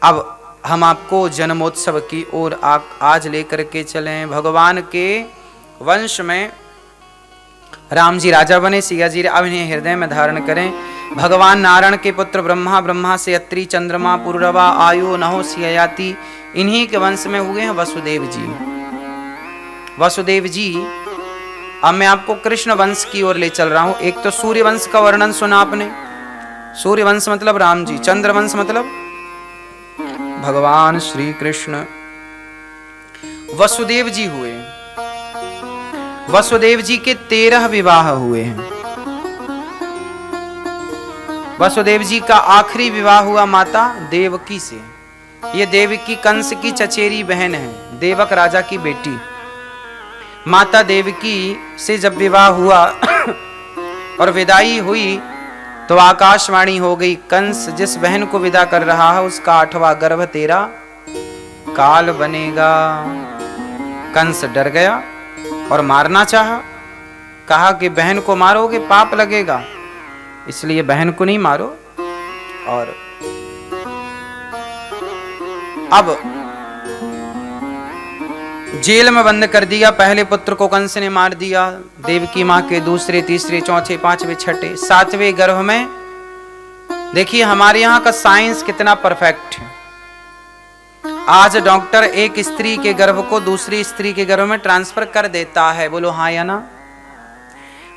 अब हम आपको जन्मोत्सव की ओर आज लेकर के चलें। भगवान के वंश में राम जी राजा बने, सिया जी अब इन्हें हृदय में धारण करें। भगवान नारायण के पुत्र ब्रह्मा, ब्रह्मा से अत्रि, चंद्रमा, पुरुरवा, आयु, नहो, सियायाति, इन्हीं के वंश में हुए हैं वसुदेव जी। वसुदेव जी, अब मैं आपको कृष्ण वंश की ओर ले चल रहा हूं। एक तो सूर्य वंश का वर्णन सुना आपने, सूर्य वंश मतलब राम जी, चंद्र वंश मतलब भगवान श्री कृष्ण। वसुदेव जी हुए, वसुदेव जी के 13 विवाह हुए हैं। वसुदेव जी का आखिरी विवाह हुआ माता देवकी से। ये देवकी कंस की चचेरी बहन है, देवक राजा की बेटी। माता देवकी से जब विवाह हुआ और विदाई हुई तो आकाशवाणी हो गई, कंस जिस बहन को विदा कर रहा है उसका 8वां गर्भ तेरा काल बनेगा। कंस डर गया और मारना चाहा, कहा कि बहन को मारोगे पाप लगेगा, इसलिए बहन को नहीं मारो। और अब जेल में बंद कर दिया। पहले पुत्र को कंस ने मार दिया, देवकी मां के दूसरे, तीसरे, चौथे, पांचवे, छठे, 7वें गर्भ में। देखिए हमारे यहां का साइंस कितना परफेक्ट है। आज डॉक्टर एक स्त्री के गर्भ को दूसरी स्त्री के गर्भ में ट्रांसफर कर देता है, बोलो हाँ या ना।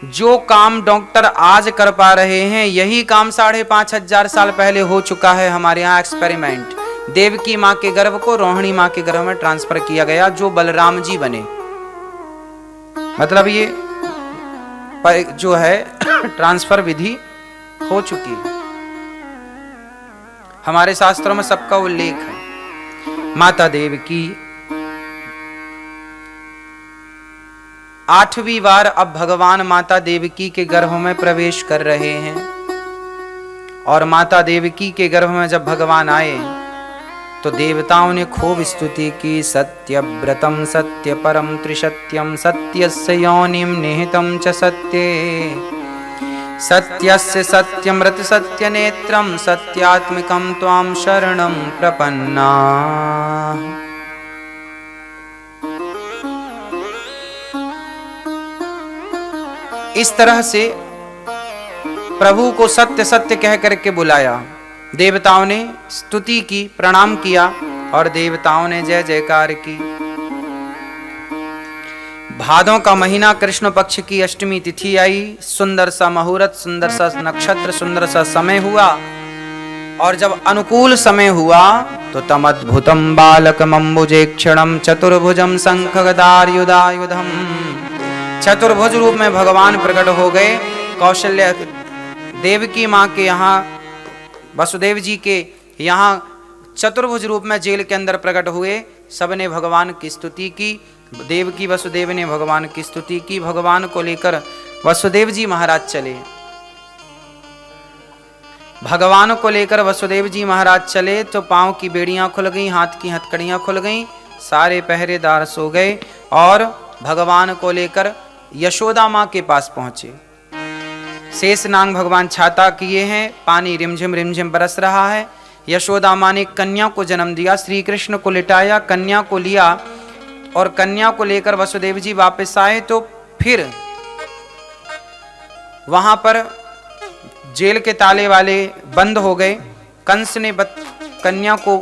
जो काम डॉक्टर आज कर पा रहे हैं यही काम 5,500 साल पहले हो चुका है हमारे यहाँ एक्सपेरिमेंट। देवकी मां के गर्भ को रोहिणी मां के गर्भ में ट्रांसफर किया गया, जो बलराम जी बने। मतलब ये जो है ट्रांसफर विधि हो चुकी है, हमारे शास्त्रों में सबका उल्लेख है। माता देवकी 8वीं बार अब भगवान माता देवकी के गर्भ में प्रवेश कर रहे हैं। और माता देवकी के गर्भ में जब भगवान आए तो देवताओं ने खूब स्तुति की। सत्यव्रतम सत्य परम त्रिसत्यम सत्यस्य योनिम निहितम च सत्ये सत्यस्य सत्यमृत सत्य नेत्रम सत्यात्मिकम त्वाम शरणम प्रपन्ना। इस तरह से प्रभु को सत्य सत्य कह करके बुलाया। देवताओं ने स्तुति की, प्रणाम किया और देवताओं ने जय जयकार की। भादों का महीना, कृष्ण पक्ष की अष्टमी तिथि आई। सुंदर सा मुहूर्त, सुंदर सा नक्षत्र, सुंदर सा समय हुआ। और जब अनुकूल समय हुआ तो तम अद्भुतम बालकम अम्बुजेक्षणम चतुर्भुजम शंखगदायुधायुधम। चतुर्भुज रूप में भगवान प्रकट हो गए। कौशल्य देवकी मां के यहाँ, वसुदेव जी के यहाँ चतुर्भुज रूप में जेल के अंदर प्रकट हुए। सबने भगवान की स्तुति की। देवकी वसुदेव ने भगवान की स्तुति की। भगवान को लेकर वसुदेव जी महाराज चले। भगवान को लेकर वसुदेव जी महाराज चले तो पांव की बेड़ियां खुल गईं, हाथ की हथकड़ियां खुल गईं, सारे पहरेदार सो गए और भगवान को लेकर यशोदा मां के पास पहुंचे। शेषनाग भगवान छाता किए हैं, पानी रिमझिम बरस रहा है। यशोदा मां ने कन्या को जन्म दिया, श्री कृष्ण को लिटाया, कन्या को लिया और कन्या को लेकर वसुदेव जी वापस आए तो फिर वहां पर जेल के ताले वाले बंद हो गए। कंस ने कन्या को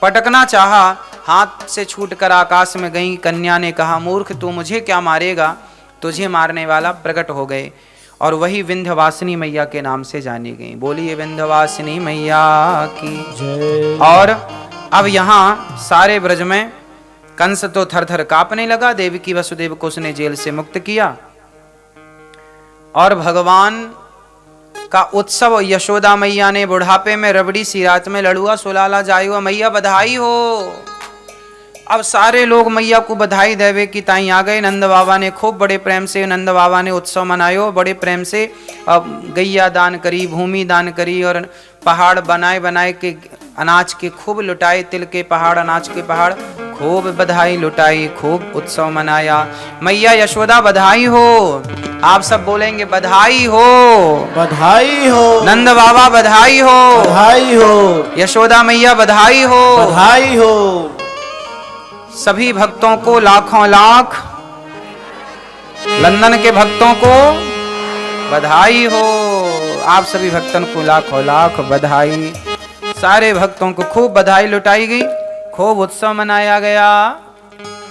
पटकना चाहा, हाथ से छूटकर आकाश में गई। कन्या ने कहा, मूर्ख तू मुझे क्या मारेगा, तुझे मारने वाला प्रकट हो गए। और वही विंध्यवासिनी मैया के नाम से जानी गई। बोलिए विंध्यवासिनी मैया की जय। और अब यहाँ सारे ब्रज में कंस तो थर थर कांपने लगा। देवकी वसुदेव को उसने जेल से मुक्त किया और भगवान का उत्सव यशोदा मैया ने बुढ़ापे में रबड़ी सी रात में लड़ुआ सुलाला जायो मैया बधाई हो। अब सारे लोग मैया को बधाई देवे की ताई आ गए। नंद बाबा ने खूब बड़े प्रेम से नंद बाबा ने उत्सव मनायो। बड़े प्रेम से अब गैया दान करी, भूमि दान करी और पहाड़ बनाए के अनाज के खूब लुटाए। तिल के पहाड़, अनाज के पहाड़, खूब बधाई लुटाई, खूब उत्सव मनाया। मैया यशोदा बधाई हो। आप सब बोलेंगे बधाई हो, बधाई हो, नंद बाबा बधाई हो, बधाई हो, यशोदा मैया बधाई हो, बधाई हो। सभी भक्तों को लाखों लाख, लंदन के भक्तों को बधाई हो। आप सभी भक्तों को लाखों लाख बधाई। सारे भक्तों को खूब बधाई लुटाई गई, खूब उत्सव मनाया गया।